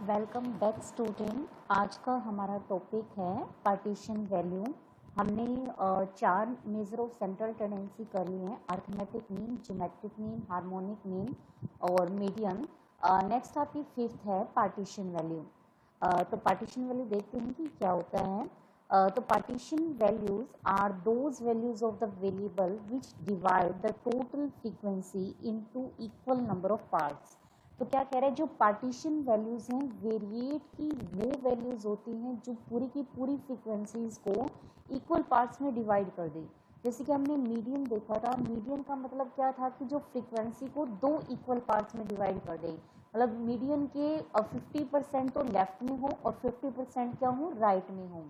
Welcome back student. आज का हमारा टॉपिक है पार्टीशन वैल्यू। हमने चार मेजर ऑफ सेंट्रल टेंडेंसी कर लिए हैं, arithmetic mean, geometric mean, harmonic mean और मीडियन। नेक्स्ट आपकी फिफ्थ है पार्टीशन वैल्यू। तो पार्टीशन वैल्यू देखते हैं कि क्या होता है। तो partition values are those values of the variable which divide the total frequency into equal number of parts. तो क्या कह रहे हैं, जो पार्टीशन वैल्यूज हैं वेरिएट की वो वैल्यूज होती हैं जो पूरी की पूरी फ्रीक्वेंसीज को इक्वल पार्ट्स में डिवाइड कर दी। जैसे कि हमने मीडियन देखा था, मीडियन का मतलब क्या था कि जो फ्रीक्वेंसी को दो इक्वल पार्ट्स में डिवाइड कर दे, मतलब मीडियन के 50% तो लेफ्ट में हो और 50% क्या हो, राइट में हो।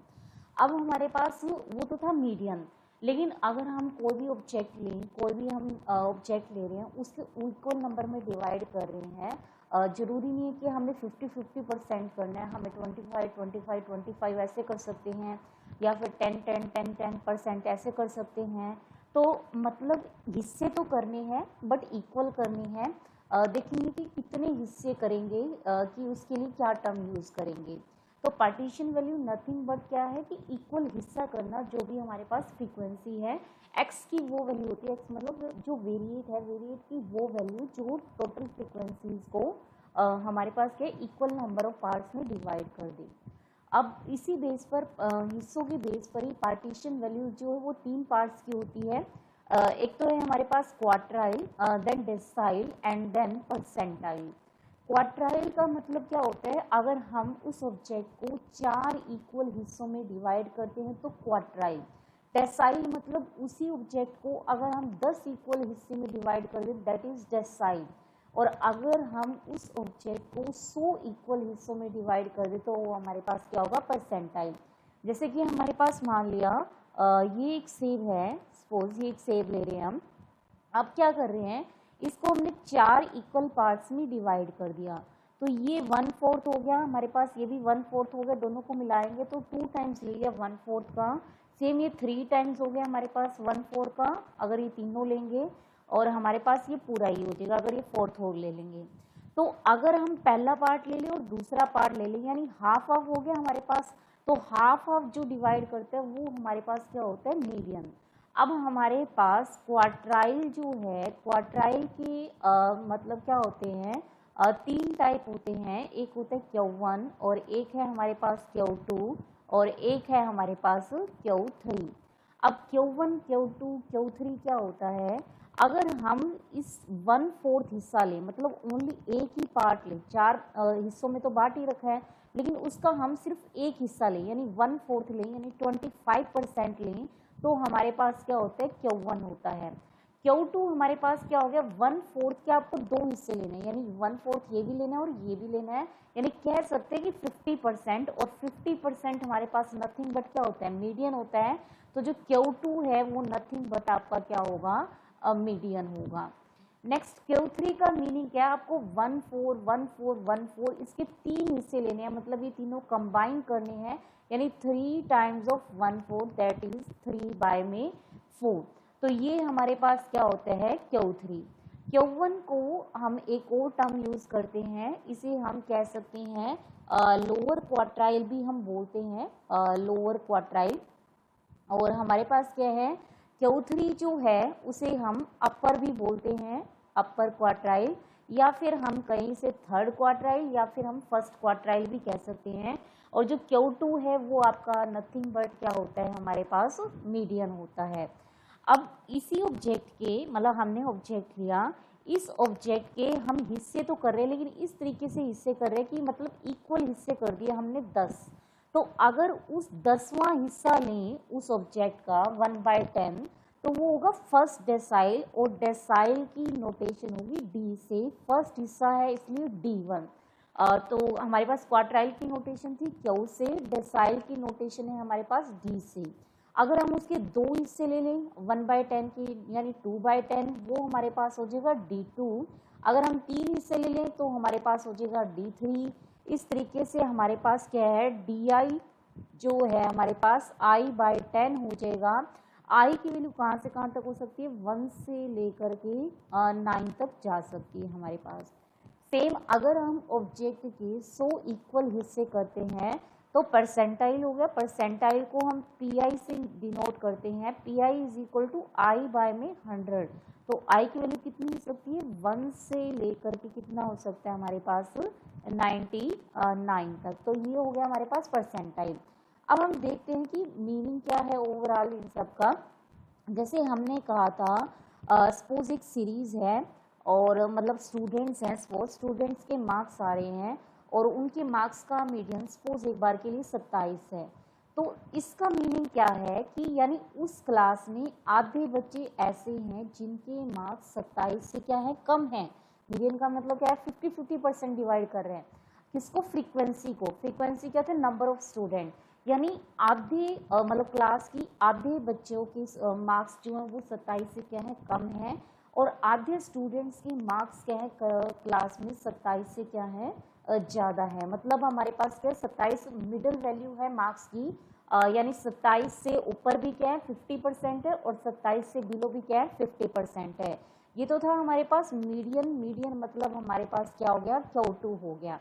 अब हमारे पास वो तो था मीडियन, लेकिन अगर हम कोई भी ऑब्जेक्ट लें, कोई भी हम ऑब्जेक्ट ले रहे हैं, उसके इक्वल नंबर में डिवाइड कर रहे हैं। जरूरी नहीं है कि हमें 50-50% करना है, हमें 25-25-25 ऐसे कर सकते हैं, या फिर 10-10-10-10% ऐसे कर सकते हैं। तो मतलब हिस्से तो करने हैं बट इक्वल करने हैं। देखेंगे कि कितने हिस्से करेंगे, कि उसके लिए क्या टर्म यूज़ करेंगे। तो पार्टीशन वैल्यू नथिंग बट क्या है कि इक्वल हिस्सा करना, जो भी हमारे पास फ्रीक्वेंसी है एक्स की वो वैल्यू होती है, एक्स मतलब जो वेरिएट है, वेरिएट की वो वैल्यू जो टोटल फ्रीक्वेंसीज को हमारे पास क्या इक्वल नंबर ऑफ पार्ट्स में डिवाइड कर दे। अब इसी बेस पर हिस्सों के बेस पर ही पार्टीशन वैल्यू जो है वो तीन पार्ट्स की होती है। एक तो है हमारे पास quartile, then decile and then percentile. Quartile का मतलब क्या होता है, अगर हम उस ऑब्जेक्ट को चार इक्वल हिस्सों में डिवाइड करते हैं तो क्वार्टाइल। डेसाइल मतलब उसी ऑब्जेक्ट को अगर हम 10 इक्वल हिस्से में डिवाइड कर दें, दैट इज डेसाइल। और अगर हम उस ऑब्जेक्ट को 100 इक्वल हिस्सों में डिवाइड कर दें तो वो हमारे पास क्या होगा, परसेंटाइल। जैसे कि हमारे पास मान लिया ये एक सेब है, सपोज ये एक सेब ले रहे हैं हम। अब क्या कर रहे हैं, इसको हमने चार इक्वल पार्ट्स में डिवाइड कर दिया, तो ये 1/4 हो गया हमारे पास, ये भी 1/4 हो गया, दोनों को मिलाएंगे तो 2 टाइम्स ले लिया 1/4 का। सेम ये 3 टाइम्स हो गया हमारे पास 1/4 का, अगर ये तीनों लेंगे, और हमारे पास ये पूरा ही हो जाएगा अगर ये 4th होल ले लेंगे। तो अगर हम पहला पार्ट ले लें और दूसरा पार्ट ले लें, यानी हाफ हाफ हो गया हमारे पास, तो हाफ हाफ जो डिवाइड करते हैं वो हमारे पास क्या होता है, मीडियन। अब हमारे पास क्वार्टाइल जो है, क्वार्टाइल के मतलब क्या होते हैं, तीन टाइप होते हैं। एक होता है Q1 और एक है हमारे पास Q2 और एक है हमारे पास Q3। अब Q1, Q2, Q3 क्या होता है, अगर हम इस 1/4 हिस्सा लें, मतलब ओनली एक ही पार्ट लें, चार हिस्सों में तो बांट ही रखा है, लेकिन उसका हम सिर्फ एक हिस्सा लें यानी 1/4 लें, यानी 25% लें, तो हमारे पास क्या होता है, Q1 होता है। Q2 हमारे पास क्या हो गया, 1/4 के आपको दो हिस्से लेने हैं, यानी 1/4 ये भी लेना है और ये भी लेना है, यानी कह सकते हैं कि 50%, और 50% हमारे पास नथिंग बट क्या होता है, मीडियन होता है। तो जो Q2 है वो नथिंग बट आपका क्या होगा, मीडियन होगा। नेक्स्ट Q3 का मीनिंग क्या है, आपको 1/4 1/4 1/4 इसके तीन हिस्से लेने हैं, मतलब ये तीनों कंबाइन करने हैं, यानी 3 टाइम्स ऑफ 1/4 दैट इज 3/4। तो ये हमारे पास क्या होता है, Q3। Q1 को हम एक और टर्म यूज करते हैं, इसे हम कह सकते हैं लोअर क्वार्टाइल भी हम बोलते हैं, लोअर क्वार्टाइल। और हमारे पास क्या है, Q3 जो है उसे हम अपर भी बोलते हैं, अपर क्वार्टाइल, या फिर हम कहीं से थर्ड क्वार्टाइल या फिर हम फर्स्ट क्वार्टाइल भी कह सकते हैं। और जो Q2 है वो आपका नथिंग बट क्या होता है, हमारे पास मीडियन होता है। अब इसी ऑब्जेक्ट के, मतलब हमने ऑब्जेक्ट लिया, इस ऑब्जेक्ट के हम हिस्से तो कर रहे हैं, लेकिन इस तरीके से हिस्से कर रहे हैं कि मतलब इक्वल हिस्से कर दिए हमने 10। तो अगर उस 10वां हिस्सा लें उस ऑब्जेक्ट का 1/10, तो वो होगा फर्स्ट डेसाइल, और डेसाइल की नोटेशन होगी डी से, फर्स्ट हिस्सा है इसलिए D1। तो हमारे पास क्वार्टाइल की नोटेशन थी Q से, डेसाइल की नोटेशन है हमारे पास D से। अगर हम उसके दो हिस्से ले लें 1/10 की, यानी 2/10, वो हमारे पास हो जाएगा D2। अगर हम तीन हिस्से ले लें तो हमारे पास हो जाएगा D3। इस तरीके से हमारे पास क्या है, DI जो है हमारे पास I/10 हो जाएगा। I की वैल्यू कहाँ से कहाँ तक हो सकती है, 1 से लेकर के 9 तक जा सकती है हमारे पास। सेम अगर हम ऑब्जेक्ट के 100 इक्वल हिस्से करते हैं तो परसेंटाइल हो गया। परसेंटाइल को हम पीआई से डिनोट करते हैं। PI is equal to I by में 100। तो आई की वैल्यू कितनी हो सकती है, 1 से लेकर के कितना हो सकता है हमारे पास 99 तक। तो ये हो गया हमारे पास परसेंटाइल। अब हम देखते हैं कि मीनिंग क्या है ओवरऑल इन सब का। जैसे हमने कहा था सपोज एक सीरीज है और मतलब स्टूडेंट्स हैं, सपोज स्टूडेंट्स के मार्क्स आ रहे हैं और उनके मार्क्स का मीडियन सपोज एक बार के लिए 27 है। तो इसका मीनिंग क्या है कि यानी उस क्लास में आधे बच्चे ऐसे हैं जिनके मार्क्स 27 से क्या है, कम है। मीडियन का मतलब क्या है, 50-50% डिवाइड कर रहे हैं किसको, फ्रीक्वेंसी को। फ्रीक्वेंसी क्या थे, नंबर ऑफ स्टूडेंट। यानी आधे मतलब क्लास की आधे बच्चों के मार्क्स जो है वो 27 से क्या है, कम है। और आधे स्टूडेंट्स के मार्क्स क्या है क्लास में 27 से क्या है, ज़्यादा है। मतलब हमारे पास क्या है, 27 मिडिल वैल्यू है मार्क्स की, यानी 27 से ऊपर भी क्या है 50% है और 27 से बिलो भी क्या है 50% है। ये तो था हमारे पास मीडियन। मीडियन मतलब हमारे पास क्या हो गया, Q2 हो गया।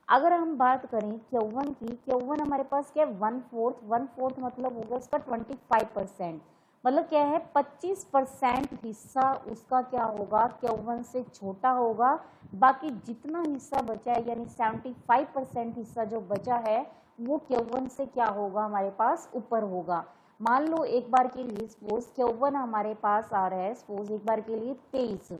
अगर हम बात करें Q1 की, Q1 हमारे पास क्या है 1/4। 1/4 मतलब हो गया उसका 25%। मतलब क्या है 25% हिस्सा उसका क्या होगा, Q1 से छोटा होगा। बाकी जितना हिस्सा बचा है यानी 75% हिस्सा जो बचा है वो Q1 से क्या होगा, हमारे पास ऊपर होगा। मान लो एक बार के लिए सपोज Q1 हमारे पास आ रहा है सपोज एक बार के लिए 23।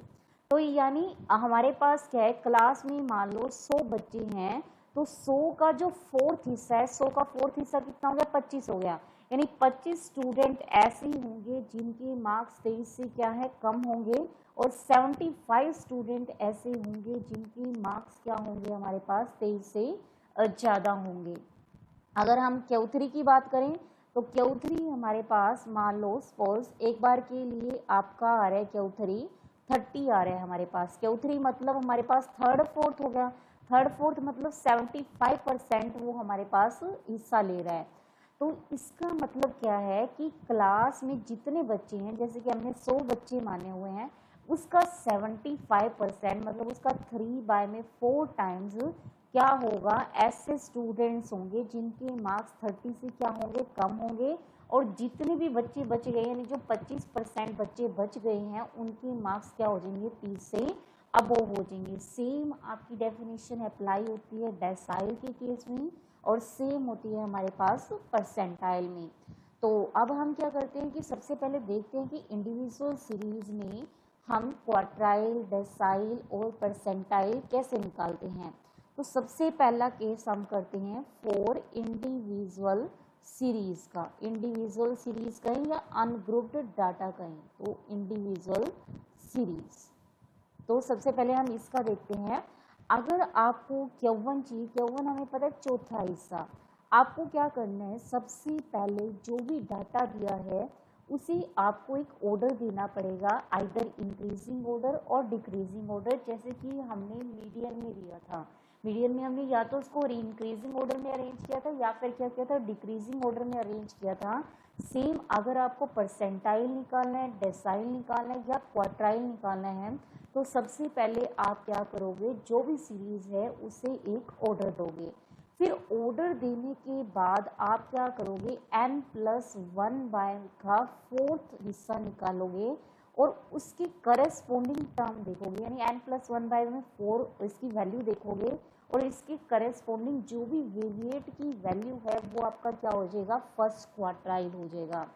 तो यानी हमारे पास क्या है, क्लास में मान लो 100 बच्चे हैं तो 100 का जो फोर्थ हिस्सा है, 100 का फोर्थ हिस्सा कितना हो गया, 25 हो गया। यानी 25 स्टूडेंट ऐसे होंगे जिनके मार्क्स 23 से क्या है, कम होंगे। और 75 स्टूडेंट ऐसे होंगे जिनके मार्क्स क्या होंगे, हमारे पास 23 से ज़्यादा होंगे। अगर हम Q3 की बात करें तो Q3 हमारे पास मान लो सपोज एक बार के लिए आपका आ रहा है Q3 30 आ रहा है हमारे पास। Q3 मतलब हमारे पास थर्ड फोर्थ हो गया। थर्ड फोर्थ मतलब 75% वो हमारे पास हिस्सा ले रहा है। तो इसका मतलब क्या है कि क्लास में जितने बच्चे हैं, जैसे कि हमने 100 बच्चे माने हुए हैं, उसका 75% मतलब उसका 3/4 टाइम्स क्या होगा, ऐसे स्टूडेंट्स होंगे जिनके मार्क्स 30 से क्या होंगे, कम होंगे। और जितने भी बच्चे बच गए यानी जो 25% बच्चे बच गए हैं उनके मार्क्स क्या हो जाएंगे, 30 से अबोव हो जाएंगे। सेम आपकी डेफिनेशन अप्लाई होती है डेसाइल के केस में और सेम होती है हमारे पास परसेंटाइल में। तो अब हम क्या करते हैं कि सबसे पहले देखते हैं कि इंडिविजुअल सीरीज में हम क्वार्टाइल, डेसाइल और परसेंटाइल कैसे निकालते हैं। तो सबसे पहला केस हम करते हैं फॉर इंडिविजुअल सीरीज का। इंडिविजुअल सीरीज कहें या अनग्रुप्ड डाटा कहें, तो इंडिविजुअल सीरीज। तो सबसे पहले हम इसका देखते हैं। अगर आपको Q1 चाहिए, Q1 हमें पता है चौथा हिस्सा, आपको क्या करना है, सबसे पहले जो भी डाटा दिया है उसे आपको एक ऑर्डर देना पड़ेगा, आइदर इंक्रीजिंग ऑर्डर और डिक्रीजिंग ऑर्डर। जैसे कि हमने मीडियन में दिया था, मीडियन में हमने या तो उसको इंक्रीजिंग ऑर्डर में अरेंज किया था या फिर क्या किया था, डिक्रीजिंग ऑर्डर में अरेंज किया था। सेम अगर आपको परसेंटाइल निकालना है, डेसाइल निकालना है या क्वार्टाइल निकालना है तो सबसे पहले आप क्या करोगे, जो भी सीरीज है उसे एक ऑर्डर दोगे। फिर ऑर्डर देने के बाद आप क्या करोगे, n+1 का फोर्थ हिस्सा निकालोगे और उसकी करस्पॉन्डिंग टर्म देखोगे। यानी n+1 में 4 इसकी वैल्यू देखोगे और इसकी करस्पॉन्डिंग जो भी वेरिएट की वैल्यू है वो आपका क्या हो जाएगा, फर्स्ट क्वार्टाइल हो जाएगा।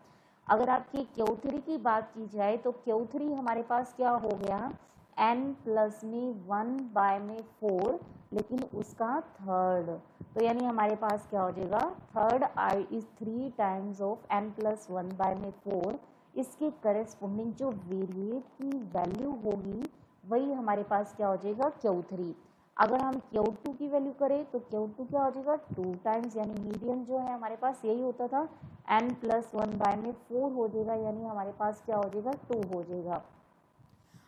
अगर आपकी Q3 की बात की जाए तो Q3 हमारे पास क्या हो गया, n+1/4 लेकिन उसका थर्ड। तो यानी हमारे पास क्या हो जाएगा, third I is 3 times of n+1/4। इसके करस्पॉन्डिंग जो वेरिएट की वैल्यू होगी वही हमारे पास क्या हो जाएगा, Q3। अगर हम Q2 की वैल्यू करें तो Q2 क्या हो जाएगा, 2 टाइम्स। यानी मीडियन जो है हमारे पास यही होता था, n+1/4 हो जाएगा, यानी हमारे पास क्या हो जाएगा, 2 हो जाएगा।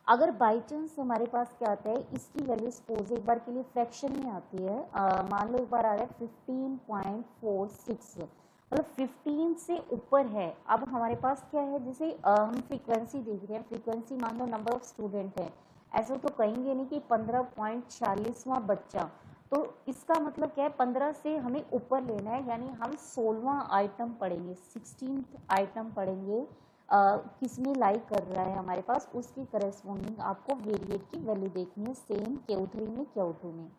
अगर बाई चांस हमारे पास क्या आता है, इसकी वैल्यू सपोज एक बार के लिए फ्रैक्शन में आती है, मान लो एक बार आ रहा है 15.46, मतलब 15 से ऊपर है। अब हमारे पास क्या है, जैसे हम फ्रीक्वेंसी देख रहे हैं, फ्रीक्वेंसी मान लो नंबर ऑफ स्टूडेंट है ऐसा तो कहेंगे नहीं कि 15.46वां बच्चा। तो इसका मतलब क्या है, 15 से हमें ऊपर लेना है, यानी हम 16वां आइटम पढ़ेंगे, 16th आइटम पढ़ेंगे। किसमें लाइक कर रहा है हमारे पास, उसकी करस्पॉन्डिंग आपको वेरिएट की वैल्यू देखनी है, सेम Q3 में Q2 में।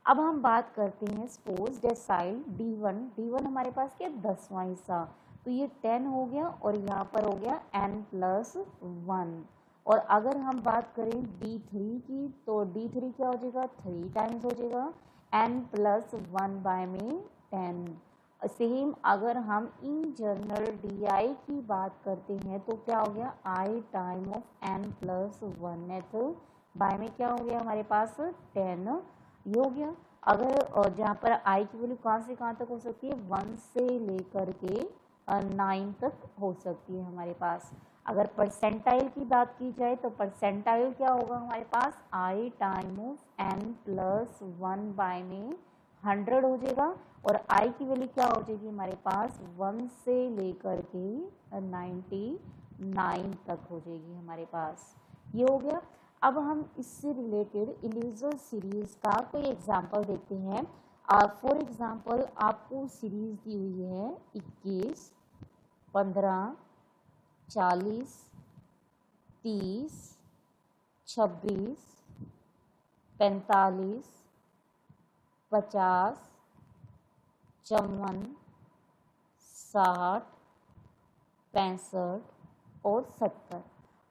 अब हम बात करते हैं सपोज डेसाइल D1 हमारे पास क्या 10वां हिस्सा, तो ये 10 हो गया और यहाँ पर हो गया n+1। और अगर हम बात करें D3 की, तो D3 क्या हो जाएगा 3 टाइम्स हो जाएगा n+1 बाय में 10। सेम अगर हम इन जनरल DI की बात करते हैं तो क्या हो गया I time of n+1 by में क्या हो गया हमारे पास 10 ये हो गया। अगर जहाँ पर I की वैल्यू कहाँ से कहाँ तक हो सकती है, 1 से लेकर के 9 तक हो सकती है हमारे पास। अगर परसेंटाइल की बात की जाए तो परसेंटाइल क्या होगा हमारे पास I time of n+1 by में 100 हो जाएगा, और I की वैल्यू क्या हो जाएगी हमारे पास 1 से लेकर के 99 तक हो जाएगी हमारे पास। ये हो गया। अब हम इससे रिलेटेड इंडिविजुअल सीरीज का कोई एग्जांपल देखते हैं। फॉर एग्जांपल आपको सीरीज दी हुई है 21, 15, 40, 30, 26, 45, 50, 54, 60, 65 और 70।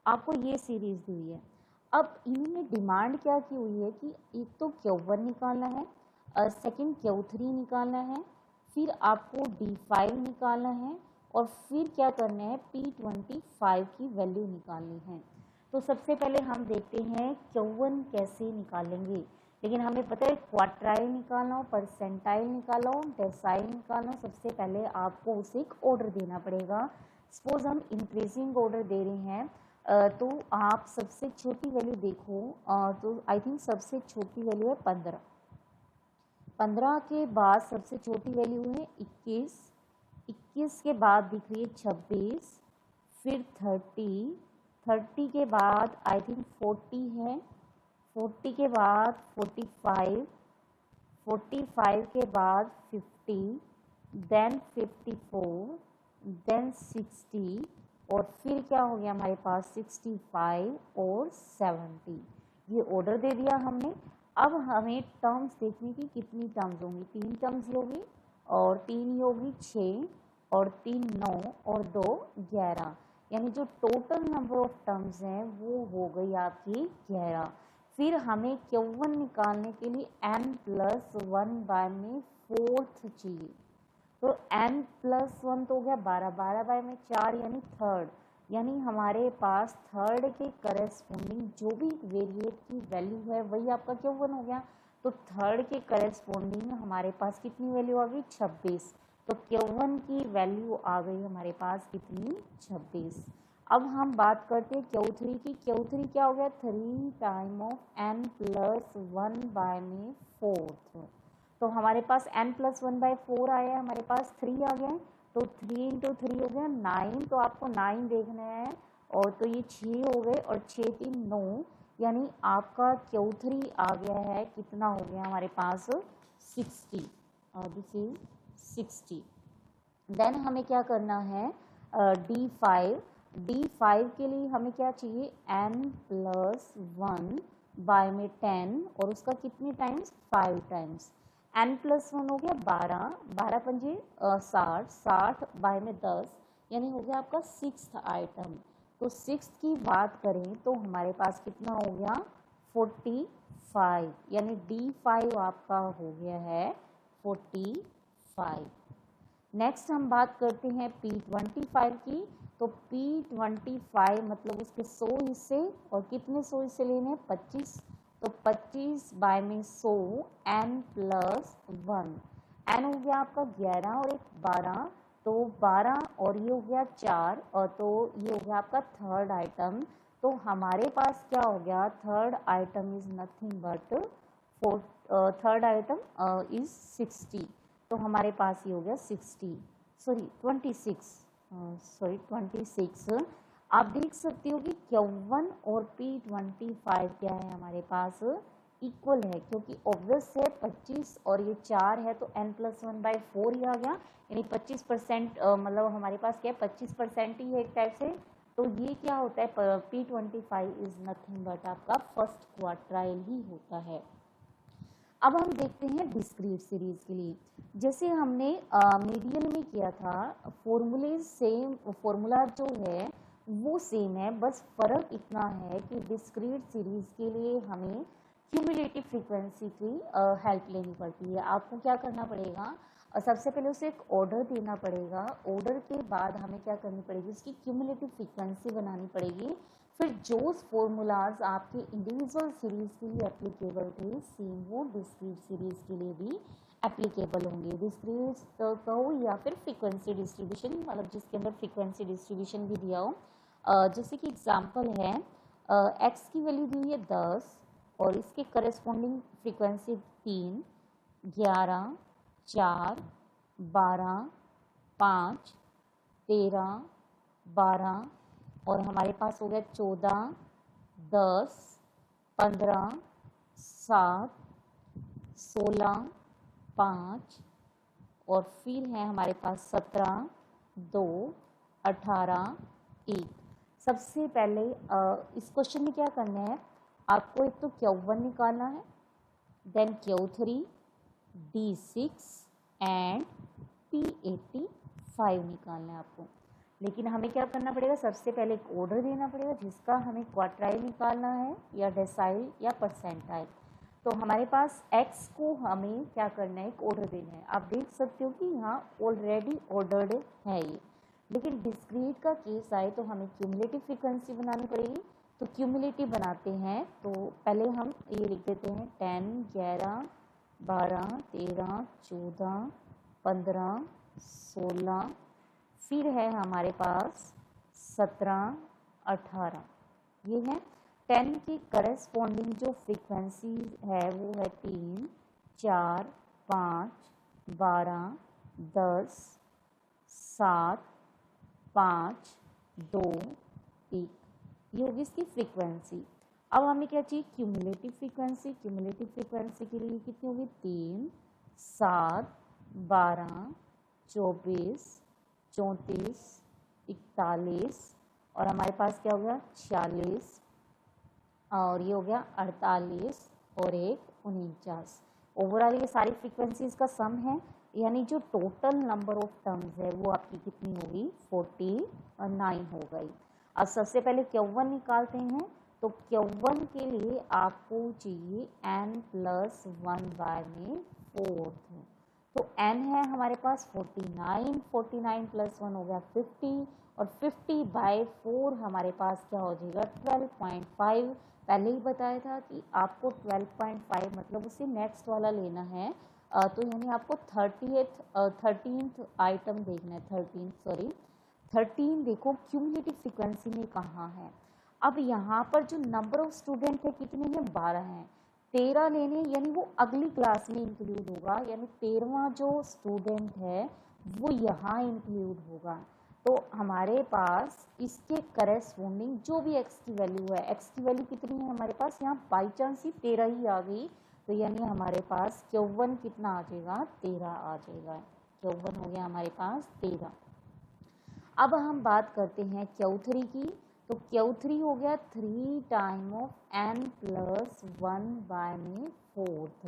आपको ये सीरीज दी हुई है। अब इन्होंने डिमांड क्या की हुई है कि एक तो Q1 निकालना है, सेकंड Q3 निकालना है, फिर आपको D5 निकालना है, और फिर क्या करना है P25 की वैल्यू निकालनी है। तो सबसे पहले हम देखते हैं Q1 कैसे निकालेंगे। लेकिन हमें पता है क्वार्टाइल निकालना हो, परसेंटाइल निकालना हो, डेसाइल निकालना हो, सबसे पहले आपको उसे एक ऑर्डर देना पड़ेगा। सपोज हम इंक्रीजिंग ऑर्डर दे रहे हैं, तो आप सबसे छोटी वैल्यू देखो, तो आई थिंक सबसे छोटी वैल्यू है 15। 15 के बाद सबसे छोटी वैल्यू है 21। 21 के बाद दिख रही है 26, फिर 30, 30 के बाद आई थिंक 40 है, 40 के बाद 45, 45 के बाद 50, देन 54, देन 60, और फिर क्या हो गया हमारे पास 65 और 70। ये ऑर्डर दे दिया हमने। अब हमें टर्म्स देखने की, कितनी टर्म्स होंगी, 3 टर्म्स ही होगी, और 3 ही होगी 6, और 3 9, और 2 11, यानी जो टोटल नंबर ऑफ टर्म्स हैं वो हो गई आपकी 11। फिर हमें Q1 निकालने के लिए n+1 बाय में 4th चाहिए, तो n+1 तो हो गया 12, 12 बाय में 4 यानी थर्ड, यानी हमारे पास थर्ड के करस्पॉन्डिंग जो भी वेरिएट की वैल्यू है वही आपका Q1 हो गया। तो थर्ड के करस्पॉन्डिंग हमारे पास कितनी वैल्यू आ गई 26, तो Q1 की वैल्यू आ गई हमारे पास कितनी 26। अब हम बात करते हैं Q3 की। Q3 क्या हो गया 3 टाइम ऑफ n+1 बाय में 4th, तो हमारे पास n+1 बाय 4 आया है, हमारे पास 3 आ गया, तो 3 × 3 हो गया 9, तो आपको 9 देखना है, और तो ये 6 हो गए, और 6 3 9, यानी आपका Q3 आ गया है, कितना हो गया हमारे पास 60, दिस इज 60। देन हमें क्या करना है D5, D5 के लिए हमें क्या चाहिए n+1 बाय में 10, और उसका कितने टाइम्स 5 टाइम्स, n+1 हो गया 12, 12 पंजे 60, 60 बाय में 10, यानी हो गया आपका 6th आइटम। तो 6th की बात करें तो हमारे पास कितना हो गया 45, यानी D5 आपका हो गया है 45। नेक्स्ट हम बात करते हैं P25 की। तो P25 मतलब उसके 100 हिस्से, और कितने 100 हिस्से लेने हैं 25, तो 25 बाय में 100 n+1, n हो गया आपका 11 और एक 12, तो 12 और ये हो गया 4, और तो ये हो गया आपका थर्ड आइटम। तो हमारे पास क्या हो गया third item is nothing but third item is 60, तो हमारे पास ये हो गया 26। आप देख सकते हो कि Q1 और P25 क्या है हमारे पास इक्वल है, क्योंकि ऑब्वियस है 25 और ये 4 है तो n+1/4 ही आ गया, यानी 25% मतलब हमारे पास क्या है 25% ही है एक टाइप से। तो ये क्या होता है P25 इज नथिंग बट आपका फर्स्ट क्वार्टाइल ही होता है। अब हम देखते हैं डिस्क्रीट सीरीज के लिए। जैसे हमने मीडियन में किया था, फॉर्मूला जो है वो सेम है, बस फ़र्क इतना है कि डिस्क्रीट सीरीज के लिए हमें क्यूमुलेटिव फ्रीक्वेंसी की हेल्प लेनी पड़ती है। आपको क्या करना पड़ेगा, सबसे पहले उसे एक ऑर्डर देना पड़ेगा, ऑर्डर के बाद हमें क्या करनी पड़ेगी, उसकी क्यूमुलेटिव फ्रीक्वेंसी बनानी पड़ेगी। फिर जो फॉर्मूलाज आपके इंडिविजुअल सीरीज के लिए एप्लीकेबल थे, सेम वो डिस्क्रीट सीरीज के लिए भी एप्लीकेबल होंगे। डिस्क्रीट कहो या फिर फ्रीक्वेंसी डिस्ट्रीब्यूशन, मतलब जिसके अंदर फ्रीक्वेंसी डिस्ट्रीब्यूशन भी दिया हो। जैसे कि एग्जांपल है, x की वैल्यू दी है 10 और इसके करस्पॉन्डिंग फ्रीक्वेंसी 3, 11, 4, 12, 5, 13, 12 और हमारे पास हो गया 14, 10, 15, 7, 16, 5 और फिर है हमारे पास 17, 2, 18, 1। सबसे पहले इस क्वेश्चन में क्या करना है, आपको एक तो Q1 निकालना है, then Q3, D6 and P85 निकालना है आपको। लेकिन हमें क्या करना पड़ेगा, सबसे पहले एक ऑर्डर देना पड़ेगा जिसका हमें क्वार्टाइल निकालना है या डेसाइल या परसेंटाइल। तो हमारे पास x को हमें क्या करना है, एक ऑर्डर देना है। आप देख सकते हो कि यहाँ ऑलरेडी ऑर्डर्ड है ये, लेकिन डिस्क्रीट का केस आए तो हमें क्यूमुलेटिव फ्रीक्वेंसी बनानी पड़ेगी। तो क्यूमुलेटिव बनाते हैं तो पहले हम ये लिख देते हैं 10, 11, 12, 13, 14, 15, 16, फिर है हमारे पास 17, 18। ये है 10 की करस्पॉन्डिंग जो फ्रीक्वेंसी है वो है 3, 4, 5, 12, 10, 7, 5, 2, 1। ये होगी इसकी फ्रीक्वेंसी। अब हमें क्या चाहिए, क्यूमुलेटिव फ्रीक्वेंसी। क्यूमुलेटिव फ्रीक्वेंसी के लिए कितनी होगी, 3, 7, 12, 24, 34, 41 और हमारे पास क्या हो गया 46 और ये हो गया 48 और 49। ओवरऑल ये सारी फ्रीक्वेंसीज का सम है, यानी जो टोटल नंबर ऑफ टर्म्स है वो आपकी कितनी होगी, 49 हो गई। अब सबसे पहले Q1 निकालते हैं। तो Q1 के लिए आपको चाहिए n+1 में 4। तो n है हमारे पास 49, 49 + 1 हो गया 50 और 50/4 हमारे पास क्या हो जाएगा 12.5। पहले ही बताया था कि आपको 12.5 मतलब उससे नेक्स्ट वाला लेना है। तो यानी आपको 13th आइटम देखना है, 13 देखो क्यूमुलेटिव फ्रीक्वेंसी में कहाँ है। अब यहाँ पर जो नंबर ऑफ स्टूडेंट है कितने हैं, 12 हैं। 13 लेने यानी वो अगली क्लास में इंक्लूड होगा, यानी 13वां जो स्टूडेंट है वो यहाँ इंक्लूड होगा। तो हमारे पास इसके करस्पॉन्डिंग जो भी x की वैल्यू है, x की वैल्यू कितनी है हमारे पास, यहाँ बाई चांस ही 13 ही आ गई, तो यानी हमारे पास Q1 कितना आ जाएगा, 13 आ जाएगा। Q1 हो गया हमारे पास 13। अब हम बात करते हैं Q3 की। तो Q3 हो गया 3 टाइम ऑफ n+1 में 4th।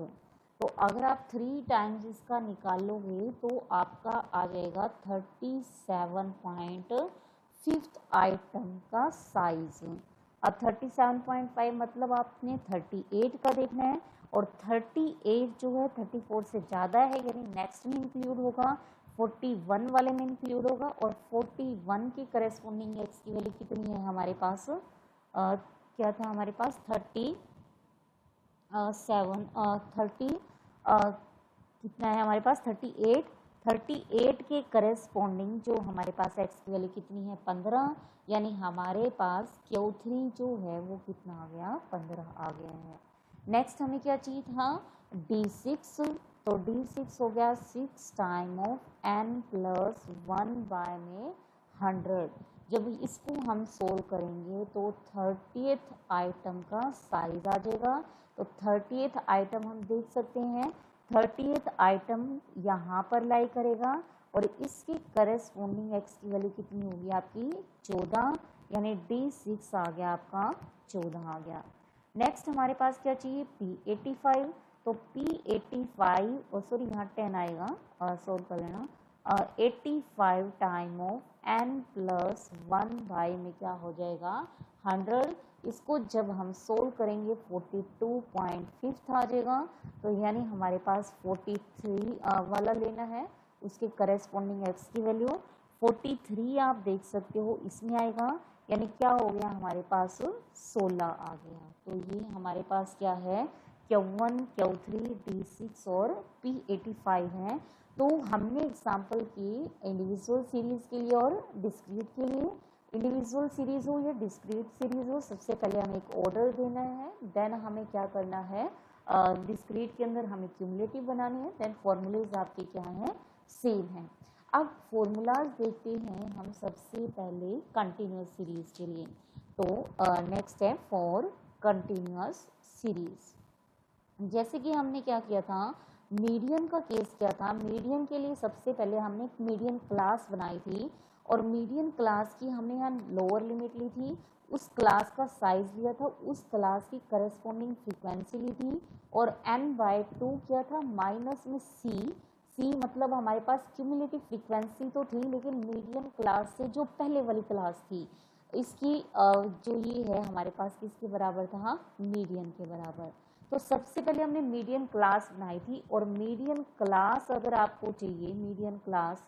तो अगर आप 3 टाइम्स इसका निकालोगे तो आपका आ जाएगा 37.5 आइटम का साइज। अब 37.5 मतलब आपने 38 का देखना है और 38 जो है 34 से ज़्यादा है, यानी नेक्स्ट में इंक्लूड होगा, 41 वाले में इंक्लूड होगा और 41 की करस्पॉन्डिंग एक्स की वैल्यू कितनी है हमारे पास, क्या था हमारे पास 30 कितना है हमारे पास 38 के करस्पॉन्डिंग जो हमारे पास एक्स की वैल्यू कितनी है 15, यानी हमारे पास Q3 जो है वो कितना आ गया 15 आ गया है। नेक्स्ट हमें क्या चाहिए था, D6। तो D6 हो गया 6 टाइम ऑफ n+1 में 100, जब इसको हम सोल्व करेंगे तो 30th आइटम का साइज आ जाएगा। तो 30th आइटम हम देख सकते हैं, 30th आइटम यहाँ पर लाई करेगा और इसकी करस्पॉन्डिंग एक्स की वैल्यू कितनी होगी आपकी 14, यानी D6 आ गया आपका 14 आ गया। नेक्स्ट हमारे पास क्या चाहिए P85, तो P85 और सॉरी यहाँ 10 आएगा, सोल्व कर लेना। 85 time of n plus 1 by में क्या हो जाएगा 100। इसको जब हम सोल्व करेंगे 42.5 आ जाएगा। तो यानी हमारे पास 43 वाला लेना है, उसके करस्पॉन्डिंग एक्स की वैल्यू 43 आप देख सकते हो इसमें आएगा, यानी क्या हो गया हमारे पास 16 आ गया। तो ये हमारे पास क्या है Q1, Q3, D6 और P85 है। तो हमने एग्जाम्पल की इंडिविजुअल सीरीज के लिए और डिस्क्रीट के लिए। इंडिविजुअल सीरीज हो या डिस्क्रीट सीरीज हो, सबसे पहले हमें एक ऑर्डर देना है, देन हमें क्या करना है डिस्क्रीट के अंदर हमें क्यूमुलेटिव बनाने हैं, देन फॉर्मूलेज आपके क्या हैं सेम है। अब फॉर्मूलाज देखते हैं हम सबसे पहले कंटिन्यूस सीरीज के लिए। तो नेक्स्ट है फॉर कंटिन्यूस सीरीज। जैसे कि हमने क्या किया था मीडियन का केस क्या था, मीडियन के लिए सबसे पहले हमने एक मीडियन क्लास बनाई थी और मीडियन क्लास की हमने यहाँ लोअर लिमिट ली थी, उस क्लास का साइज लिया था, उस क्लास की करस्पॉन्डिंग फ्रीक्वेंसी ली थी और n/2 क्या था माइनस में c मतलब हमारे पास क्यूमुलेटिव फ्रीक्वेंसी तो थी लेकिन मीडियन क्लास से जो पहले वाली क्लास थी इसकी जो ये है हमारे पास किसके बराबर था मीडियन के बराबर। तो सबसे पहले हमने मीडियन क्लास बनाई थी और मीडियन क्लास अगर आपको चाहिए मीडियन क्लास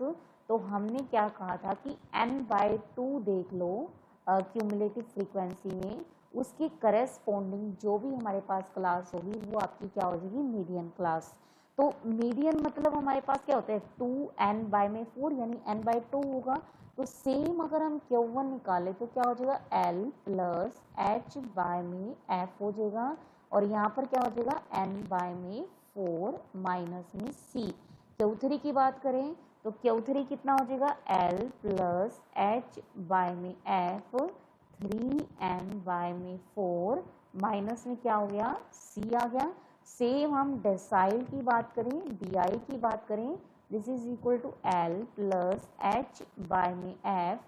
तो हमने क्या कहा था कि n/2 देख लो क्यूमुलेटिव फ्रीक्वेंसी में, उसकी करस्पॉन्डिंग जो भी हमारे पास क्लास होगी वो आपकी क्या हो जाएगी मीडियन क्लास। तो मीडियन मतलब हमारे पास क्या होता है 2n/4 यानी n/2 होगा। तो सेम अगर हम Q1 निकाले तो क्या हो जाएगा L प्लस h/f हो जाएगा और यहाँ पर क्या हो जाएगा n/4 माइनस में c। Q3 की बात करें तो Q3 कितना हो जाएगा L plus h/f 3n/4 minus में क्या हो गया c आ गया। सेम हम डेसाइल की बात करें di की बात करें, this is equal to L plus h/f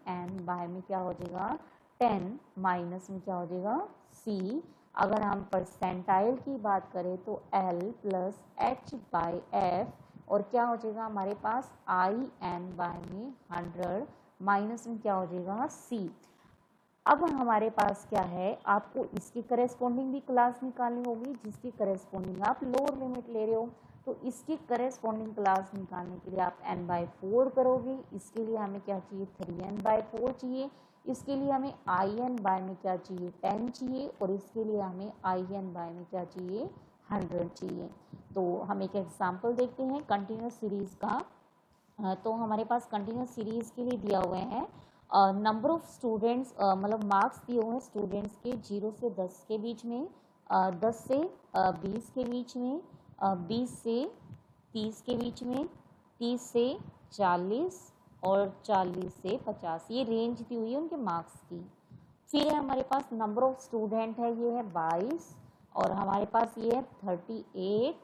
in में क्या हो जाएगा 10 माइनस में क्या हो जाएगा c। अगर हम परसेंटाइल की बात करें तो L प्लस h/f और क्या हो जाएगा हमारे पास in में 100 माइनस में क्या हो जाएगा c। अब हमारे पास क्या है आपको इसकी करस्पॉन्डिंग भी क्लास निकालनी होगी जिसकी करस्पॉन्डिंग आप लोअर लिमिट ले रहे हो। तो इसकी करस्पॉन्डिंग क्लास निकालने के लिए आप n/4 करोगे, इसके लिए हमें क्या चाहिए 3n/4 चाहिए, इसके लिए हमें in में क्या चाहिए 10 चाहिए और इसके लिए हमें in में क्या चाहिए 100 चाहिए। तो हम एक एग्जाम्पल देखते हैं कंटिन्यूस सीरीज का। तो हमारे पास कंटिन्यूस सीरीज के लिए दिया हुए हैं नंबर ऑफ स्टूडेंट्स, मतलब मार्क्स दिए हुए हैं स्टूडेंट्स के 0 से 10 के बीच में, 10 से 20 के बीच में, 20 से 30 के बीच में, 30 से 40 और 40 से 50, ये रेंज दी हुई है उनके मार्क्स की। फिर है हमारे पास नंबर ऑफ स्टूडेंट है ये है 22 और हमारे पास ये है 38,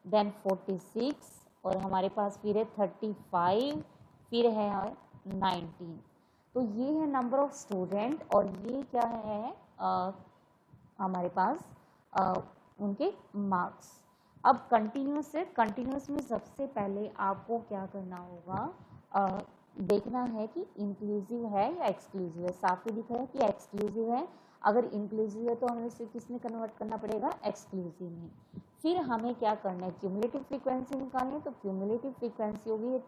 देन 46 और हमारे पास फिर है 35, फिर है 19। तो ये है नंबर ऑफ स्टूडेंट और ये क्या है हमारे पास उनके मार्क्स। अब कंटिन्यूस है, कंटिन्यूस में सबसे पहले आपको क्या करना होगा देखना है कि इंक्लूसिव है या एक्सक्लूसिव है। साफ ही दिखा है कि एक्सक्लूसिव है, अगर इंक्लूसिव है तो हमें इसे किस में कन्वर्ट करना पड़ेगा एक्सक्लूसिव में। फिर हमें क्या करना है क्यूमुलेटिव फ्रीक्वेंसी निकालनी है, तो क्यूमुलेटिव फ्रीक्वेंसी होगी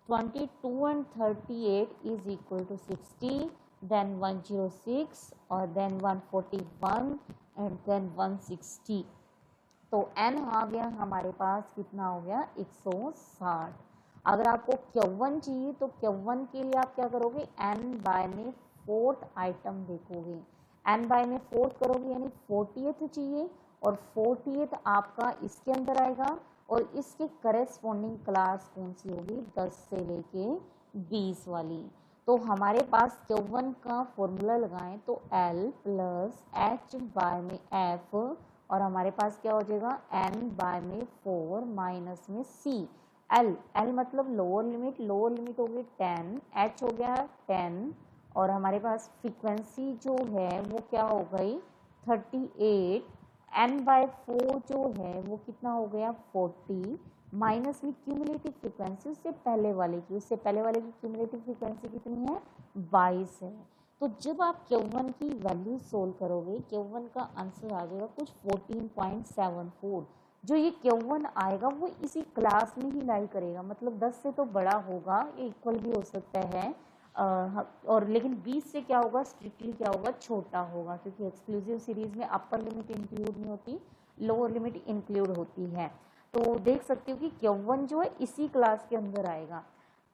22 and 38 is equal to 60, then 106 और then 141 and then 160। तो n आ गया हमारे पास कितना हो गया 160। अगर आपको Q1 चाहिए तो Q1 के लिए आप क्या करोगे n/ में 4th आइटम देखोगे, n/ में 4th करोगे यानी 40th चाहिए और 40th आपका इसके अंदर आएगा और इसके करस्पॉन्डिंग क्लास कौन सी होगी 10 से लेके 20 वाली। तो हमारे पास Q1 का फॉर्मूला लगाएं तो L प्लस एच बाय में F, और हमारे पास क्या हो जाएगा N बाय में 4 माइनस में C। L मतलब लोअर लिमिट हो गई 10, H हो गया 10, और हमारे पास फ्रीक्वेंसी जो है वो क्या हो गई 38, N बाय 4 जो है वो कितना हो गया 40, माइनस में क्यूमुलेटिव फ्रीक्वेंसी उससे पहले वाले की क्यूमुलेटिव फ्रीक्वेंसी कितनी है 22 है। तो जब आप Q1 की वैल्यू सोल्व करोगे Q1 का आंसर आ जाएगा कुछ 14.74। जो ये Q1 आएगा वो इसी क्लास में ही लाई करेगा, मतलब 10 से तो बड़ा होगा, ये इक्वल भी हो सकता है और लेकिन 20 से क्या होगा स्ट्रिक्टली क्या होगा छोटा होगा, क्योंकि एक्सक्लूसिव सीरीज में अपर लिमिट इंक्लूड नहीं होती, लोअर लिमिट इंक्लूड होती है। तो देख सकते हो कि Q1 जो है इसी क्लास के अंदर आएगा।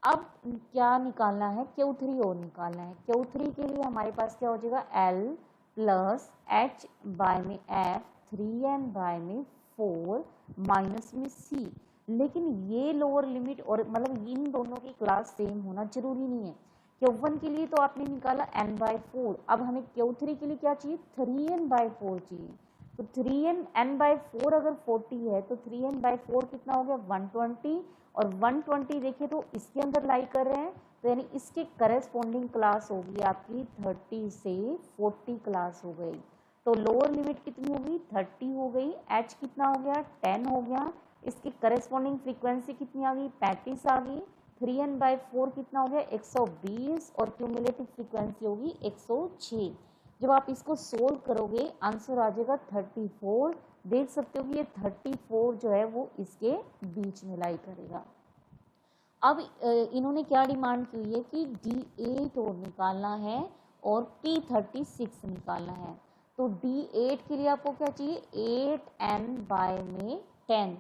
अब क्या निकालना है Q3 और निकालना है। Q3 के लिए हमारे पास क्या हो जाएगा L प्लस एच बाय में F 3N बाय में 4 माइनस में C। लेकिन ये लोअर लिमिट और मतलब इन दोनों की क्लास सेम होना जरूरी नहीं है। Q1 के लिए तो आपने निकाला N बाय 4, अब हमें Q3 के लिए क्या चाहिए 3N बाय 4 चाहिए। तो 3N बाय 4 अगर 40 है तो 3N बाय 4 कितना हो गया 120, और 120 देखिए तो इसके अंदर लाई कर रहे हैं, तो यानी इसके करस्पॉन्डिंग क्लास होगी आपकी 30 से 40 क्लास हो गई। तो लोअर लिमिट कितनी होगी 30 हो गई, H कितना हो गया 10 हो गया, इसकी करस्पॉन्डिंग फ्रीक्वेंसी कितनी आ गई 35 आ गई, 3N बाय 4 कितना हो गया 120, और क्यूमुलेटिव फ्रीक्वेंसी होगी 106। जब आप इसको सोल्व करोगे आंसर आ जाएगा 34। देख सकते हो कि ये 34 जो है वो इसके बीच में लाई करेगा। अब इन्होंने क्या डिमांड की है कि D8 और निकालना है और P36 निकालना है। तो D8 के लिए आपको क्या चाहिए 8N बाय में 10,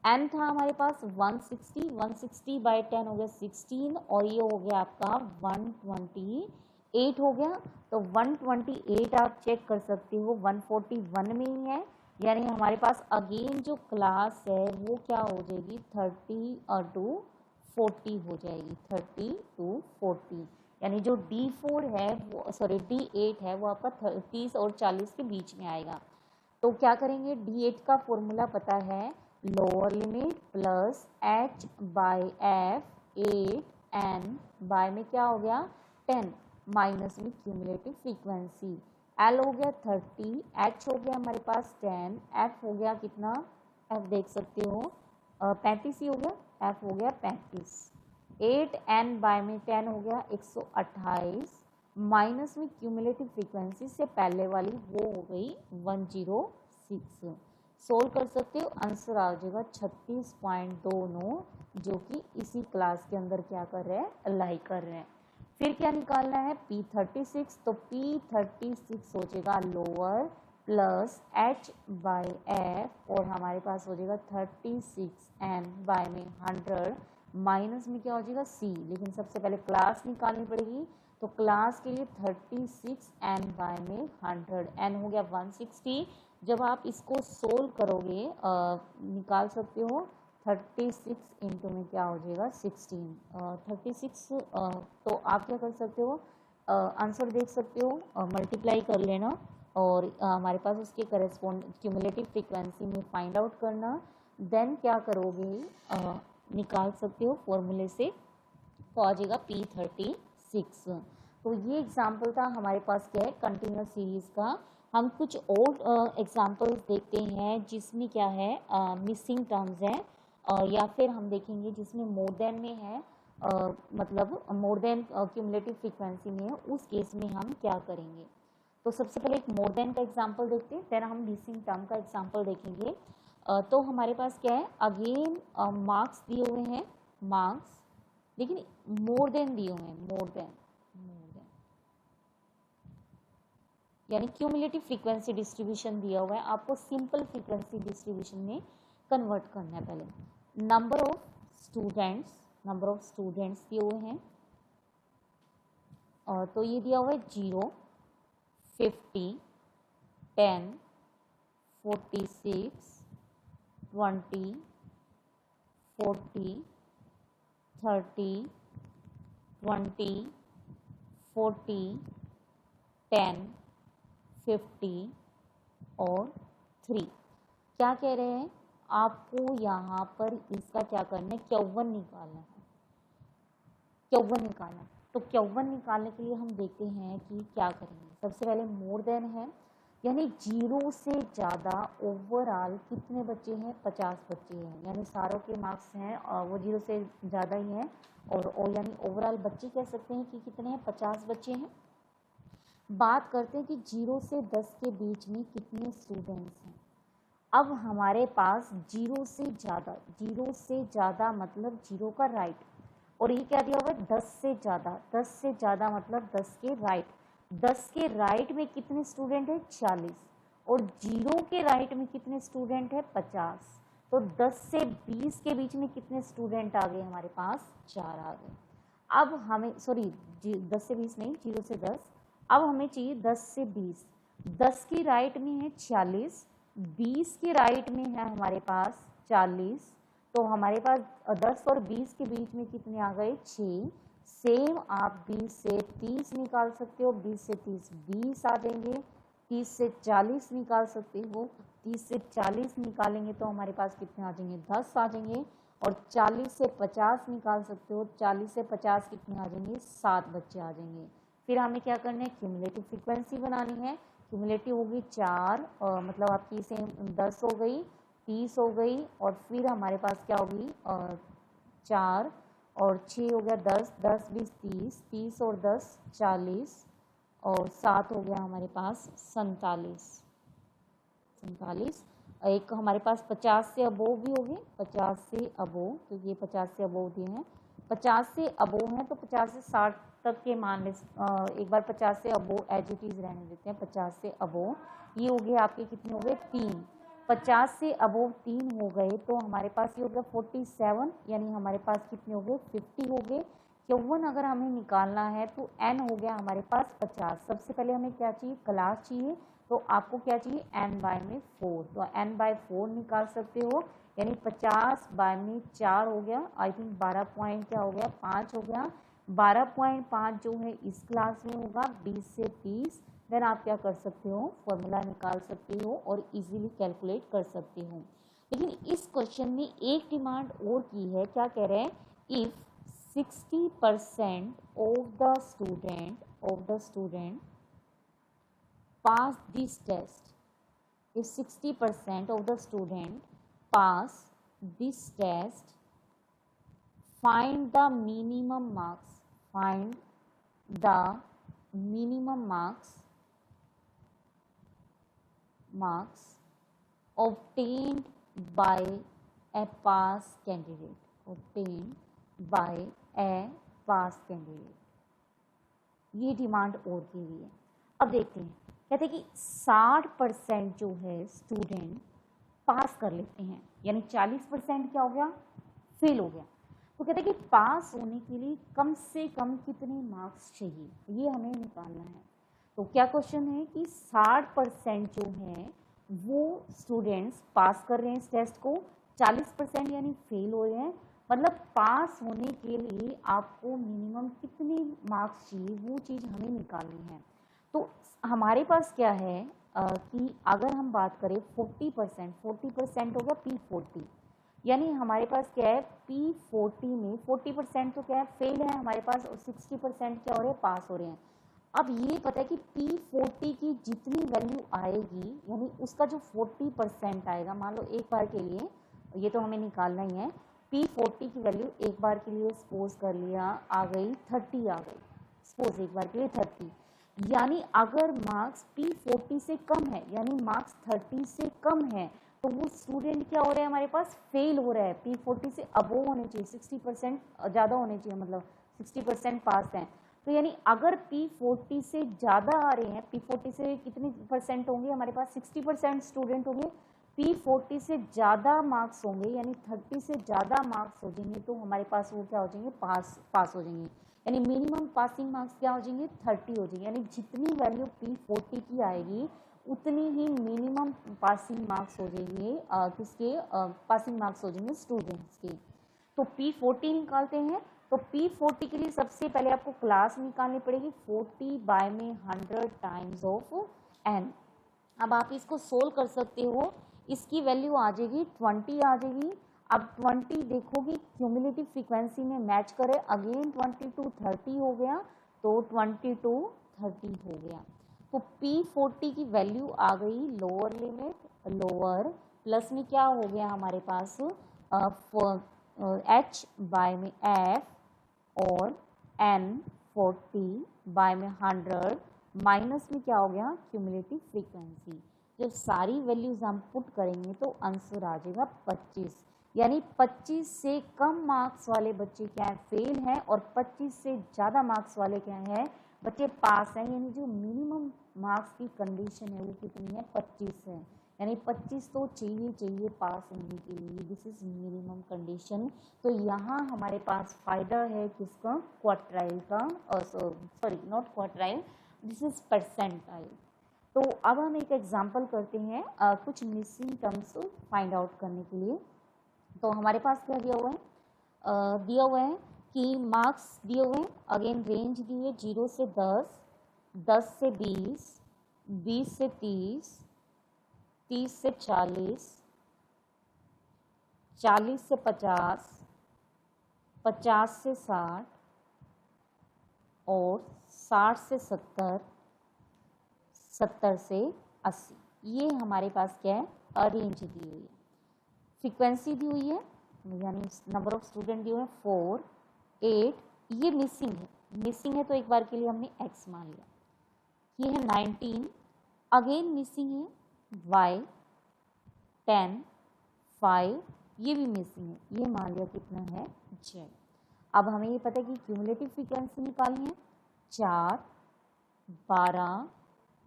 N था हमारे पास 160, 160 बाय 10 हो गया 16, और ये हो गया आपका 128 हो गया। तो 128 आप चेक कर सकते हो 141 में ही है, यानी हमारे पास अगेन जो क्लास है वो क्या हो जाएगी 30 टू 40 हो जाएगी, 30 टू 40, यानी जो D4 है वो D8 है वो आपका 30 और 40 के बीच में आएगा। तो क्या करेंगे D8 का फॉर्मूला पता है lower limit plus H by F 8N by में क्या हो गया 10 माइनस में क्यूमुलेटिव फ्रीक्वेंसी, L हो गया 30, H हो गया हमारे पास 10, F हो गया कितना F देख सकते हो 35 ही हो गया, F हो गया 35, 8N बाय में 10 हो गया 128, माइनस में क्यूमुलेटिव फ्रीक्वेंसी से पहले वाली वो हो गई 106। सोल्व कर सकते हो आंसर आ जाएगा 36.29, जो कि इसी क्लास के अंदर क्या कर रहे हैं लाई कर रहे हैं। फिर क्या निकालना है P36, तो P36 हो जाएगा lower plus H by F, और हमारे पास हो जाएगा 36N बाय में 100 माइनस में क्या हो जाएगा C। लेकिन सबसे पहले क्लास निकालनी पड़ेगी, तो क्लास के लिए 36N बाय में 100, N हो गया 160। जब आप इसको सोल्व करोगे निकाल सकते हो 36 इंटू में क्या हो जाएगा 16, 36 तो आप क्या कर सकते हो आंसर देख सकते हो मल्टीप्लाई कर लेना, और हमारे पास उसके करस्पॉन्ड क्यूमुलेटिव फ्रीक्वेंसी में फाइंड आउट करना, देन क्या करोगे निकाल सकते हो फॉर्मूले से, तो आ जाएगा P36। तो ये एग्जाम्पल था हमारे पास क्या है कंटिन्यूस सीरीज का। हम कुछ और एग्जाम्पल्स देखते हैं जिसमें क्या है मिसिंग टर्म्स है, या फिर हम देखेंगे जिसमें मोर देन में है, मतलब मोर देन क्यूमुलेटिव फ्रीक्वेंसी में है, उस केस में हम क्या करेंगे। तो सबसे पहले एक मोर देन का एग्जाम्पल देखते हैं, फिर हम मिसिंग टर्म का एग्जाम्पल देखेंगे। तो हमारे पास क्या है अगेन मार्क्स दिए हुए हैं, मार्क्स लेकिन मोर देन दिए हुए हैं, मोर देन यानी क्यूमुलेटिव फ्रीक्वेंसी डिस्ट्रीब्यूशन दिया हुआ है, आपको सिंपल फ्रीक्वेंसी डिस्ट्रीब्यूशन में कन्वर्ट करना है। पहले नंबर ऑफ स्टूडेंट्स दिए हुए हैं, और तो ये दिया हुआ है 0, 50, 10, 46, 20, 40, 30, 20, 40, 10, 50 और 3। क्या कह रहे हैं, आपको यहाँ पर इसका क्या करना है, क्यौवन निकालना है, क्यौवन निकालना है। तो क्यौवन निकालने के लिए हम देखते हैं कि क्या करेंगे। सबसे पहले मोर देन है, यानी 0 से ज़्यादा ओवरऑल कितने बच्चे हैं, 50 बच्चे हैं, यानी सारों के मार्क्स हैं और वो 0 से ज़्यादा ही हैं, और यानी ओवरऑल बच्चे कह सकते हैं कि कितने हैं, 50 बच्चे हैं। बात करते हैं कि 0 से 10 के बीच में कितने स्टूडेंट्स हैं। अब हमारे पास 0 से ज़्यादा मतलब 0 का राइट, और ये क्या दिया हुआ है, 10 से ज़्यादा मतलब 10 के राइट। 10 के राइट में कितने स्टूडेंट है, 40, और 0 के राइट में कितने स्टूडेंट है, 50। तो 10 से 20 के बीच में कितने स्टूडेंट आ गए हमारे पास, 4 आ गए। अब हमें 10 से 20 नहीं, 0 से 10। अब हमें चाहिए 10 से 20। 10 के राइट में है 40, 20 के राइट में है हमारे पास 40, तो हमारे पास 10 और 20 के बीच में कितने आ गए, 6। सेम आप 20 से 30 निकाल सकते हो, 20 से 30 20 आ जाएंगे, 30 से 40 निकाल सकते हो, 30 से 40 निकालेंगे तो हमारे पास कितने आ जाएंगे, 10 आ जाएंगे, और 40 से 50 निकाल सकते हो, 40 से 50 कितने आ जाएंगे, 7 बच्चे आ जाएंगे। फिर हमें क्या करना है, क्यूमुलेटिव फ्रीक्वेंसी बनानी है। क्यूमुलेटिव होगी 4, मतलब आपकी से 10 हो गई, 30 हो गई, और फिर हमारे पास क्या होगी, 4 और 6 हो गया 10, 10 20 30, 30 और 10 40, और 7 हो गया हमारे पास 47। एक हमारे पास 50 से अबोव भी हो गए, 50 से अबोव, तो ये 50 से अबोव दिए हैं, 50 से अबोव हैं तो 50 से 60 तक के मान ले, एक बार 50 से अबोव एज इट इज रहने देते हैं। 50 से अबोव ये हो गए आपके कितने हो गए, 3। 50 से अबोव 3 हो गए तो हमारे पास ये हो गया 47, यानी हमारे पास कितने हो गए, 50 हो गए। क्यौवन अगर हमें निकालना है तो n हो गया हमारे पास 50। सबसे पहले हमें क्या चाहिए, क्लास चाहिए, तो आपको क्या चाहिए, n बाय में 4, तो n बाय 4 निकाल सकते हो, यानी 50 बाय में 4 हो गया, आई थिंक 12 पॉइंट क्या हो गया, 5 हो गया। 12.5 जो है इस क्लास में होगा 20 से 30। देन आप क्या कर सकते हो, फॉर्मूला निकाल सकते हो और इजीली कैलकुलेट कर सकते हो। लेकिन इस क्वेश्चन में एक डिमांड और की है, क्या कह रहे हैं, if 60% of the student pass this test, if 60% of the student pass this test, find the minimum marks obtained by a pass candidate, ये डिमांड और की हुई है। अब देखते हैं, कहते हैं कि 60% जो है स्टूडेंट पास कर लेते हैं, यानी 40% क्या हो गया, फेल हो गया। तो कहते हैं कि पास होने के लिए कम से कम कितने मार्क्स चाहिए, ये हमें निकालना है। तो क्या क्वेश्चन है कि 60% जो है वो स्टूडेंट्स पास कर रहे हैं इस टेस्ट को, 40% यानी फेल हो रहे हैं, मतलब पास होने के लिए आपको मिनिमम कितने मार्क्स चाहिए वो चीज़ हमें निकालनी है। तो हमारे पास क्या है कि अगर हम बात करें 40% होगा P40, यानी हमारे पास क्या है, P40 में 40% तो क्या है, फेल है हमारे पास, और 60% क्या हो रहे हैं, पास हो रहे हैं। अब ये पता है कि P40 की जितनी वैल्यू आएगी, यानी उसका जो 40% आएगा, मान लो एक बार के लिए, ये तो हमें निकालना ही है, P40 की वैल्यू एक बार के लिए सपोज कर लिया आ गई 30 आ गई, सपोज एक बार के लिए 30, यानी अगर मार्क्स P40 से कम है, यानी मार्क्स 30 से कम है, तो वो स्टूडेंट क्या हो रहा है हमारे पास, फेल हो रहा है। P40 से अबोव होने चाहिए, 60% ज़्यादा होने चाहिए, मतलब 60% पास हैं। तो यानी अगर P40 से ज़्यादा आ रहे हैं, P40 से कितने परसेंट होंगे हमारे पास, 60% स्टूडेंट होंगे, P40 से ज़्यादा मार्क्स होंगे, यानी 30 से ज़्यादा मार्क्स हो जाएंगे, तो हमारे पास वो क्या हो जाएंगे, पास हो जाएंगे, यानी मिनिमम पासिंग मार्क्स क्या हो जाएंगे, 30 हो जाएंगे, यानी जितनी वैल्यू P40 की आएगी उतनी ही मिनिमम पासिंग मार्क्स हो जाएंगे, किसके, पासिंग मार्क्स हो जाएंगे स्टूडेंट्स के। तो P40 निकालते हैं, तो P40 के लिए सबसे पहले आपको क्लास निकालनी पड़ेगी 40 बाय में 100 टाइम्स ऑफ n। अब आप इसको सोल्व कर सकते हो, इसकी वैल्यू आ जाएगी 20 आ जाएगी। अब 20 देखोगे क्यूमुलेटिव फ्रीक्वेंसी में मैच करे, अगेन 22 30 हो गया, तो 22 30 हो गया। तो P40 की वैल्यू आ गई लोअर लिमिट, लोअर प्लस में क्या हो गया हमारे पास h बाय में f और n 40 बाय में 100 माइनस में क्या हो गया क्यूमुलेटिव फ्रीक्वेंसी। जब सारी वैल्यूज हम पुट करेंगे तो आंसर आ जाएगा 25। यानी 25 से कम मार्क्स वाले बच्चे क्या है फेल हैं, और 25 से ज़्यादा मार्क्स वाले क्या है बच्चे पास हैं। यानी जो मिनिमम मार्क्स की कंडीशन है वो कितनी है 25 है। यानी 25 तो चाहिए पास होने के लिए, दिस इज मिनिमम कंडीशन। तो यहाँ हमारे पास फायदा है किसका क्वार्टाइल का, sorry not quartile, this is percentile. तो अब हम एक एग्जांपल करते हैं कुछ मिसिंग टर्म्स फाइंड आउट करने के लिए। तो हमारे पास क्या दिया हुआ है, दिया हुआ है कि मार्क्स दिए हुए हैं, अगेन रेंज दी है 0 से 10, 10 से 20, 20 से 30, 30 से 40, 40 से 50, 50 से 60 और 60 से 70, 70 से 80। ये हमारे पास क्या है रेंज दी हुई है। फ्रीक्वेंसी दी हुई है, यानी नंबर ऑफ स्टूडेंट दिए हुए हैं 4, 8, ये मिसिंग है, मिसिंग है तो एक बार के लिए हमने x मान लिया। ये है 19, अगेन मिसिंग है y, 10, 5, ये भी मिसिंग है, ये मान लिया कितना है z। अब हमें ये पता है कि क्यूमुलेटिव फ्रीक्वेंसी निकालनी है 4, 12,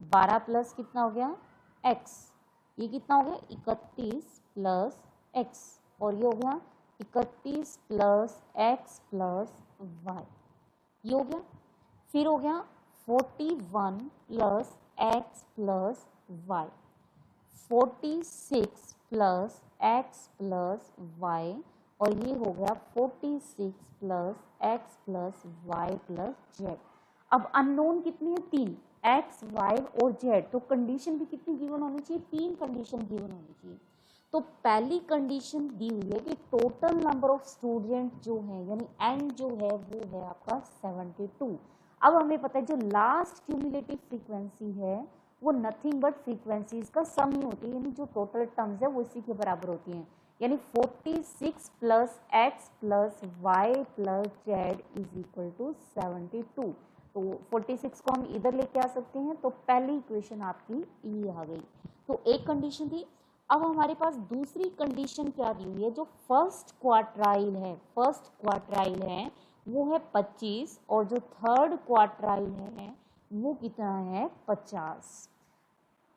12 प्लस कितना हो गया x, ये कितना हो गया 31 प्लस x, और ये हो गया 31 प्लस x प्लस y, ये हो गया। फिर हो गया 41 plus x plus y, 46 plus x plus y, और ये हो गया 46 plus x plus y plus z। अब अननोन कितनी है 3, x, y और z। तो कंडीशन भी कितनी गिवन होनी चाहिए, 3 कंडीशन गिवन होनी चाहिए। तो पहली कंडीशन दी हुई है कि टोटल नंबर ऑफ स्टूडेंट जो है यानी n जो है वो है आपका 72। अब हमें पता है जो लास्ट क्यूमुलेटिव फ्रीक्वेंसी है वो नथिंग बट फ्रीक्वेंसीज का सम ही होती है, यानी जो टोटल टर्म्स है वो इसी के बराबर होती हैं। यानी 46 plus x plus y plus z is equal to 72। तो 46 को हम इधर लेके आ सकते हैं, तो पहली इक्वेशन आपकी ये आ गई। तो एक कंडीशन थी। अब हमारे पास दूसरी कंडीशन क्या दी हुई है, जो फर्स्ट क्वार्टाइल है, फर्स्ट क्वार्टाइल है वो है 25, और जो थर्ड क्वार्टाइल है वो कितना है 50।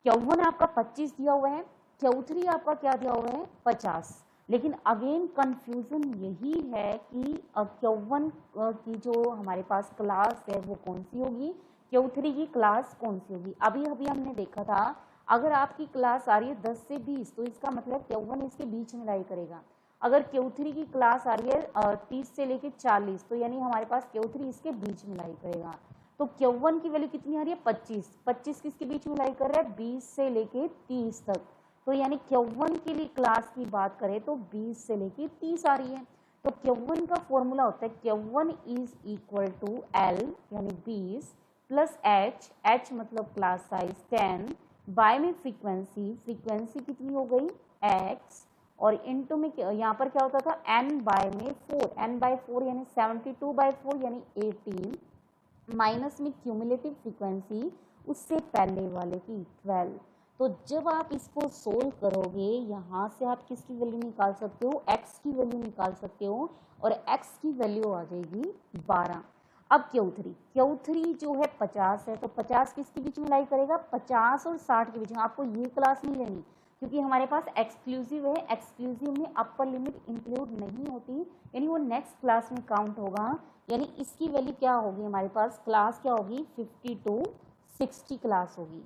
Q1 आपका 25 दिया हुआ है, Q3 आपका क्या दिया हुआ है 50। लेकिन अगेन कंफ्यूजन यही है कि Q1 की जो हमारे पास क्लास है वो कौन सी होगी, Q3 की क्लास कौन सी होगी। अभी अभी हमने देखा था अगर आपकी क्लास आ रही है 10 से 20 तो इसका मतलब Q1 इसके बीच में लाई करेगा। अगर Q3 की क्लास आ रही है 30 से लेके 40 तो यानी हमारे पास Q3 इसके बीच में लाई करेगा। तो Q1 की वैल्यू कितनी आ रही है 25, 25 किसके बीच में लाई कर रहा है 20 से लेके 30 तक। तो यानी Q1 के लिए क्लास की बात करें तो 20 से लेके 30 आ रही है। तो Q1 का फॉर्मूला होता है Q1 is equal to L यानी 20 प्लस H मतलब क्लास साइज 10 बाय में फ्रीक्वेंसी, फ्रीक्वेंसी कितनी हो गई x, और इनटू में यहाँ पर क्या होता था n बाय में 4, n बाय 4 यानी 72 बाय 4 यानी 18 माइनस में क्यूमुलेटिव फ्रीक्वेंसी उससे पहले वाले की 12। तो जब आप इसको सोल्व करोगे यहाँ से आप किसकी वैल्यू निकाल सकते हो, x की वैल्यू निकाल सकते हो, और x की वैल्यू आ जाएगी 12। अब Q3 जो है 50 है, तो 50 किसके बीच में लाई करेगा 50 और 60 के बीच में। आपको ये क्लास नहीं लेनी क्योंकि हमारे पास एक्सक्लूसिव है, एक्सक्लूसिव में अपर लिमिट इंक्लूड नहीं होती, यानी वो नेक्स्ट क्लास में काउंट होगा। यानी इसकी वैल्यू क्या होगी हमारे पास, क्लास क्या होगी 50 to 60 क्लास होगी।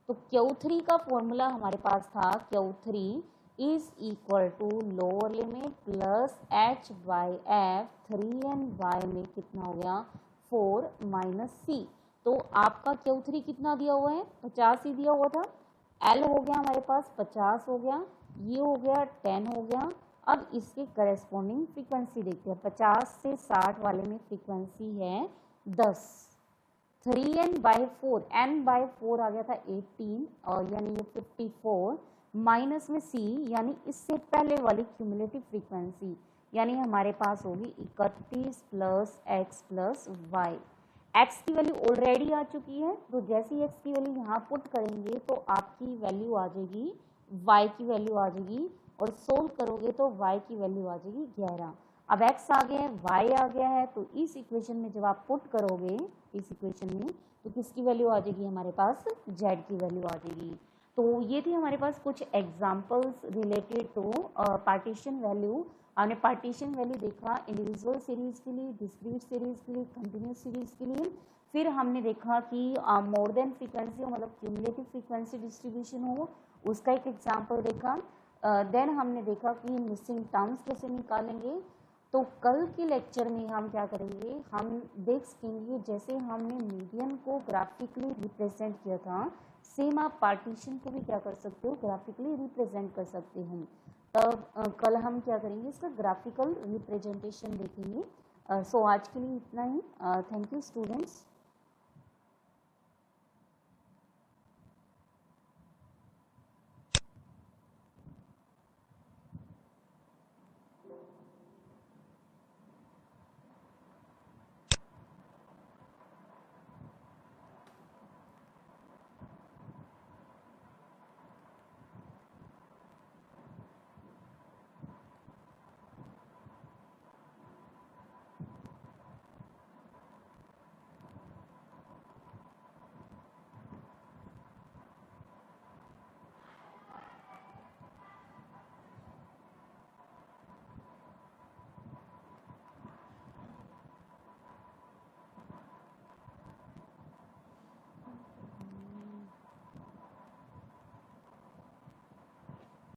तो Q3 का फॉर्मूला हमारे पास था Q3 is equal to lower limit plus h by F 3ny में कितना हो गया 4 माइनस सी। तो आपका Q3 कितना दिया हुआ है 50 ही दिया हुआ था। L हो गया हमारे पास 50 हो गया, ये हो गया 10 हो गया। अब इसके करस्पॉन्डिंग फ्रीक्वेंसी देखते हैं। 50 से 60 वाले में फ्रीक्वेंसी है 10। 3n बाई 4, n बाई 4 आ गया था 18 और यानी ये 54 माइनस में c यानी इससे पहले वाली क्यूमुलेटिव फ्रीक्वेंसी यानी हमारे पास होगी 31 plus X plus Y. x की वैल्यू ऑलरेडी आ चुकी है, तो जैसे ही x की वैल्यू यहाँ पुट करेंगे तो आपकी वैल्यू आ जाएगी y की वैल्यू आ जाएगी और सोल्व करोगे तो y की वैल्यू आ जाएगी 11। अब x आ गया है y आ गया है, तो इस इक्वेशन में जब आप पुट करोगे इस इक्वेशन में तो किसकी वैल्यू आ जाएगी हमारे पास z की वैल्यू आ जाएगी। तो ये थी हमारे पास कुछ examples related to partition value. हमने पार्टीशन वैल्यू देखा इंडिविजुअल सीरीज के लिए, डिस्क्रीट सीरीज के लिए, कंटिन्यूस सीरीज के लिए। फिर हमने देखा कि मोर देन फ्रीक्वेंसी हो मतलब क्यूमुलेटिव फ्रीक्वेंसी डिस्ट्रीब्यूशन हो, उसका एक एग्जांपल देखा। देन हमने देखा कि मिसिंग टर्म्स कैसे निकालेंगे। तो कल के लेक्चर में हम क्या करेंगे, हम देख सकेंगे जैसे हमने मीडियन को ग्राफिकली रिप्रेजेंट किया था, सेम आप पार्टीशन को भी क्या कर सकते हो ग्राफिकली रिप्रेजेंट कर सकते हैं। तब कल हम क्या करेंगे इसका ग्राफिकल रिप्रेजेंटेशन देखेंगे। सो आज के लिए इतना ही। Thank you students.